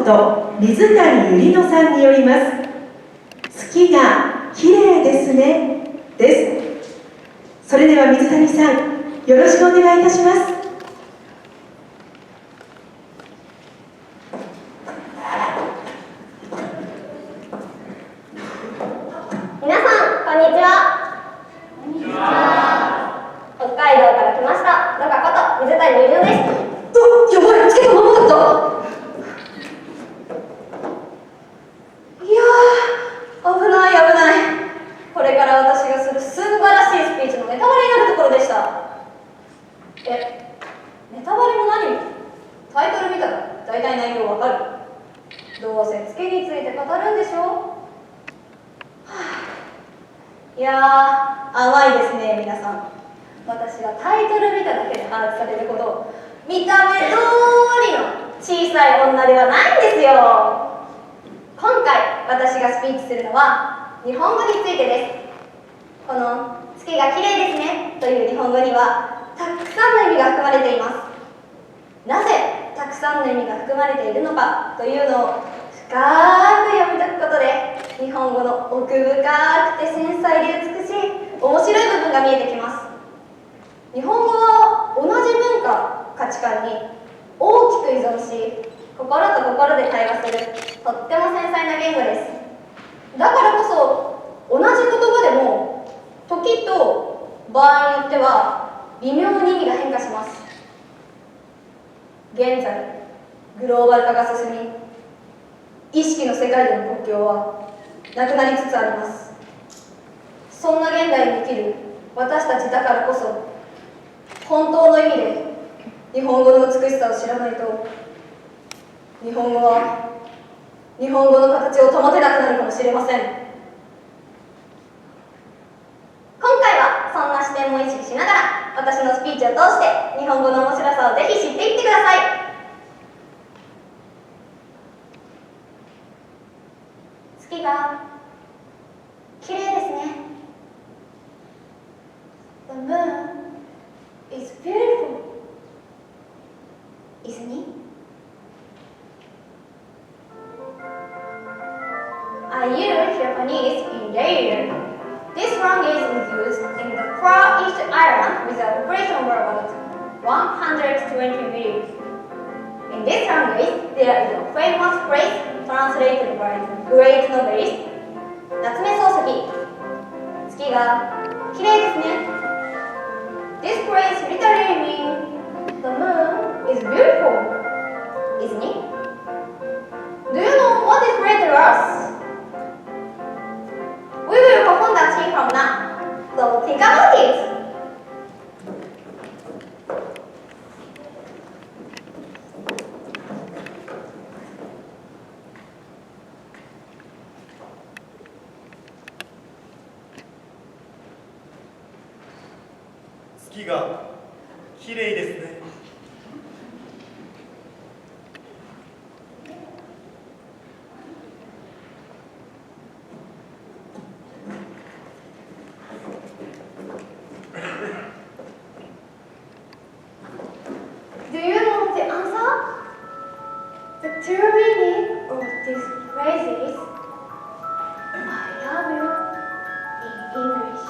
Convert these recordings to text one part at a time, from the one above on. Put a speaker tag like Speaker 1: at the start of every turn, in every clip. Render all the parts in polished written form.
Speaker 1: こと水谷ゆりのさんによります。月が綺麗ですねです。それでは水谷さん、よろしくお願いいたします。
Speaker 2: 皆さん、こんにちは。北海道から来ました、ロカこと水谷ゆりのです。
Speaker 1: やばい、つけたままだった。いやー、危ない危ない。これから私がする素晴らしいスピーチのネタバレになるところでした。ネタバレも何もタイトル見たら大体内容わかる。どうせ月について語るんでしょ。いやー、甘いですね皆さん。私がタイトル見ただけで把握されるほど見た目通りの小さい女ではないんですよ。今回私がスピーチするのは日本語についてです。この月が綺麗ですねという日本語にはたくさんの意味が含まれています。なぜたくさんの意味が含まれているのかというのを深く読み解くことで日本語の奥深くて繊細で美しい面白い部分が見えてきます。日本語は同じ文化、価値観に大きく依存し、心と心で対話するとっても繊細な言語です。だからこそ同じ言葉でも時と場合によっては微妙に意味が変化します。現在グローバル化が進み、意識の世界での国境はなくなりつつあります。そんな現代に生きる私たちだからこそ本当の意味で日本語の美しさを知らないと日本語は日本語の形を保てなくなるかもしれません。今回はそんな視点も意識しながら私のスピーチを通して日本語の面白さをぜひ知っていってください。月が綺麗ですね。The moon is beautiful, isn't it? I use Japanese in daily. This language is used in the Far East Island with a population of about 120 million. In this language, there is a famous phrase translated by the great novelist 夏目漱石。月が綺麗ですね。This phrase literally means the moon is beautiful, isn't it? Do you know what is great to us? We will perform that scene from now, so think about it.
Speaker 3: 月が綺麗ですね。
Speaker 2: Do you know the answer? The true meaning of this phrase is I love you in English.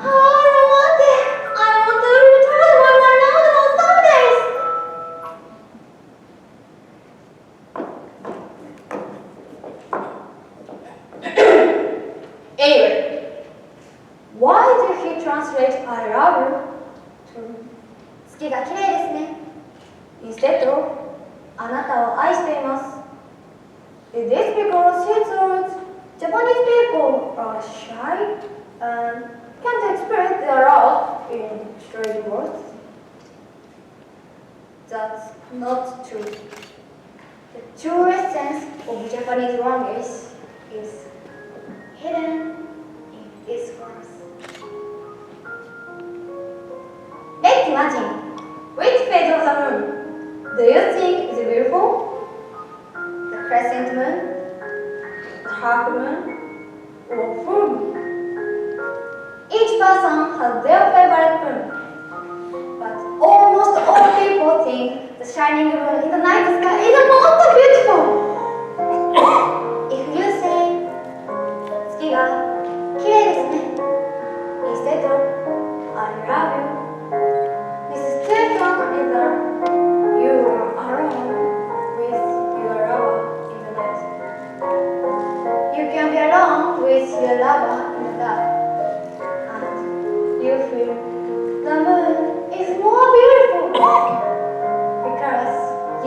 Speaker 2: How romantic! I want to return when I know the some days. Anyway, why did he translate I love you to 月が綺麗ですね instead of あなたを愛しています。It is because he thought Japanese people are shy and can't express their love in straight words. That's not true. The true essence of Japanese language is hidden in its words. Let's imagine which phase of the moon do you think is beautiful? The crescent moon, the half moon, or full moon? Each person has their favorite moon, but almost all people think the shining moon in the night sky is the most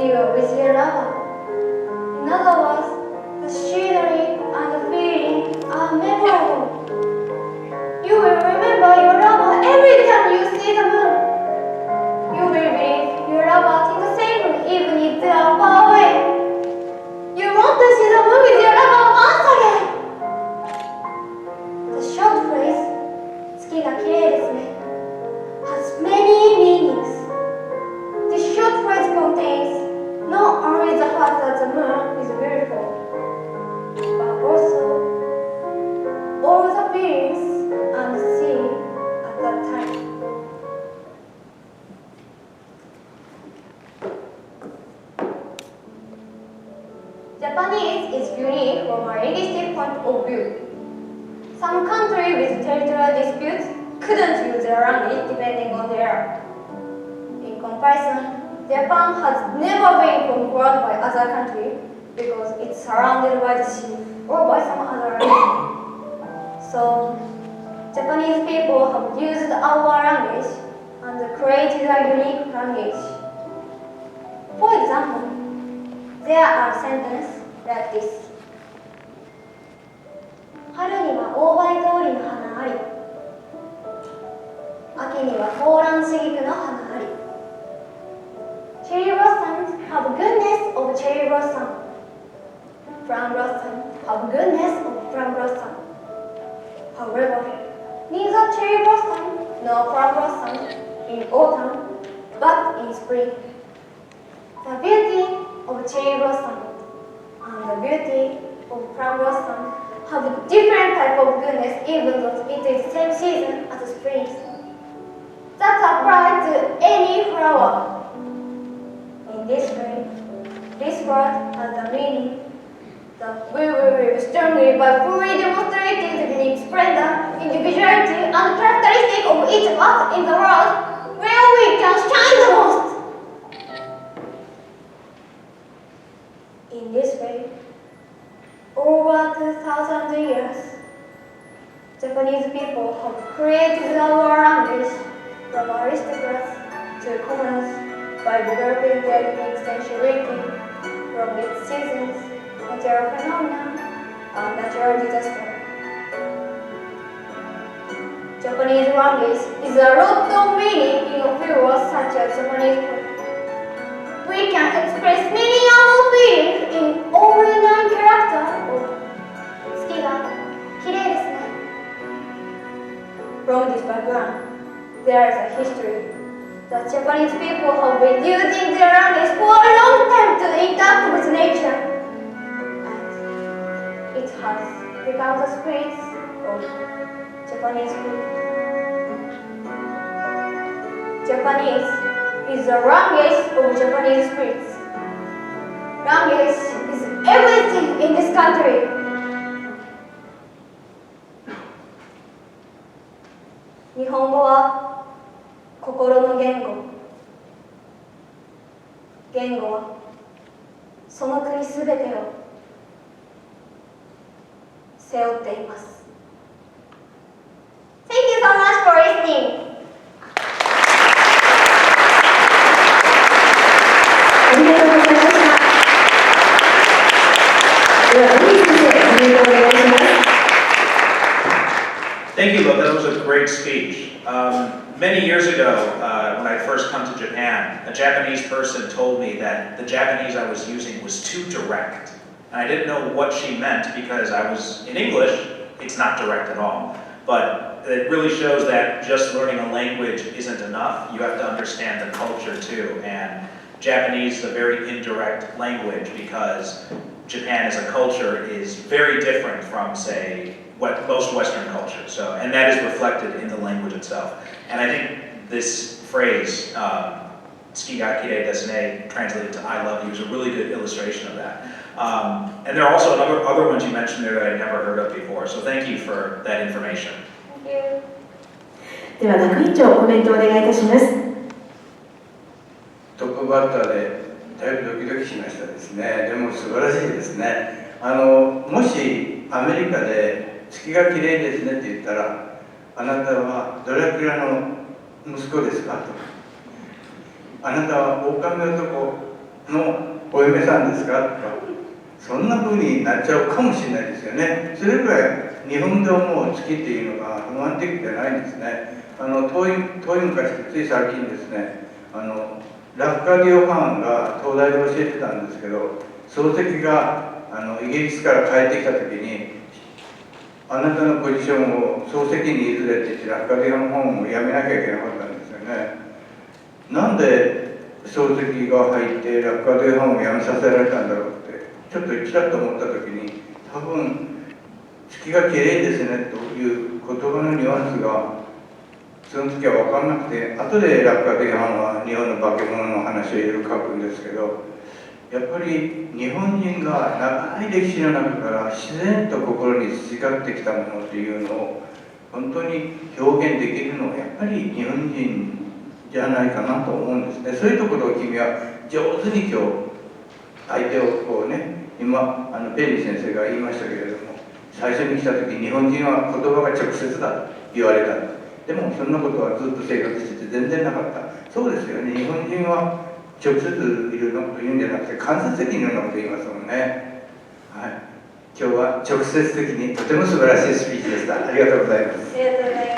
Speaker 2: you are with your lover. In other words, the scenery and the feeling are memorable. You will remember your lover every time you see the moon. You will believe your lover in the same room even if they are far away. You want to see the moon with your lover once again. The short phrase, 月が綺麗ですね, has many meanings. This short phrase contains not only the fact that the moon is beautiful, but also all the feelings and see at that time. Japanese is unique from a linguistic point of view. Some countries with territorial disputes couldn't use their language depending on their. In comparison, Japan has never been conquered by other countries because it's surrounded by the sea or by some other land. So, Japanese people have used our language and created a unique language. For example, there are sentences like this. 春には大梅通りの花あり。秋にはトウランシギクの花あり。Cherry blossoms have goodness of cherry blossom. Plum blossoms have goodness of plum blossom. However, neither cherry blossom nor plum blossom in autumn, but in spring. The beauty of cherry blossom and the beauty of plum blossom have a different type of goodness even though it is the same season as spring. That applies to any flower. In this way, this word has a meaning that we will live strongly by fully demonstrating the unique splendor, individuality, and characteristic of each of us in the world where we can shine the most. In this way, over 2,000 years, Japanese people have created our language from aristocrats to commoners by developing their unique sensuality from its seasons, natural phenomena, and natural disaster. Japanese language is a lot of meaning in a few words such as Japanese food. We can express many other feelings in only 9 characters of 月が綺麗ですね. From this background, there is a history that Japanese people have been using their language for a long time to interact with nature. And it has become the spirit of Japanese food. Japanese is the language of Japanese spirits. Language is everything in this country. 日本語は心の言語。言語はその国すべてを背負っています。Thank you so much for listening.
Speaker 4: ありがとうございました。では、森先生、コメントをお願いします。
Speaker 5: Thank you, Loca. That was a great speech. Many years ago, when I first come to Japan, a Japanese person told me that the Japanese I was using was too direct. And I didn't know what she meant because I was in English, it's not direct at all. But it really shows that just learning a language isn't enough. You have to understand the culture too. And Japanese is a very indirect language because Japan as a culture is very different from, say, most Western cultures. So, and that is reflected in the language itself. And I think this phrase, 月が綺麗ですね, translated to I love you, is a really good illustration of that. And there are also other ones you mentioned there that I'd never heard of before. So thank you for that information.
Speaker 2: Thank you.
Speaker 4: では、学院長、コメントをお願いいたします。
Speaker 6: トップバッターでだいぶドキドキしましたですね。でも素晴らしいですね。もしアメリカで月が綺麗ですねって言ったら、あなたはドラキュラの息子ですかと。あなたは狼男のお嫁さんですかとか、そんな風になっちゃうかもしれないですよね。それぐらい日本で思う月っていうのが不安的じゃないんですね。遠い昔、つい最近ですね、ラッカディオ・ハーンが東大で教えてたんですけど、漱石がイギリスから帰ってきた時に、あなたのポジションを漱石に譲れって言ってラッカディオの本をやめなきゃいけなかったんですよね。なんで漱石が入ってラッカディオ本をやめさせられたんだろうってちょっとちらっと思った時に、多分月が綺麗ですねという言葉のニュアンスがその時は分かんなくて、後でラッカディオは日本の化け物の話をいろいろ書くんですけど、やっぱり日本人が長い歴史の中から自然と心に培ってきたものというのを本当に表現できるのはやっぱり日本人じゃないかなと思うんですね。そういうところを君は上手に今日相手をこうね、今ペリー先生が言いましたけれども、最初に来た時日本人は言葉が直接だと言われた。でもそんなことはずっと生活してて全然なかった。そうですよね。日本人は直接いるのと言うんじゃなくて間接的にいるのと言いますもんね。はい。今日は直接的にとても素晴らしいスピーチでした。ありがとうございます。
Speaker 1: ありがとうございます。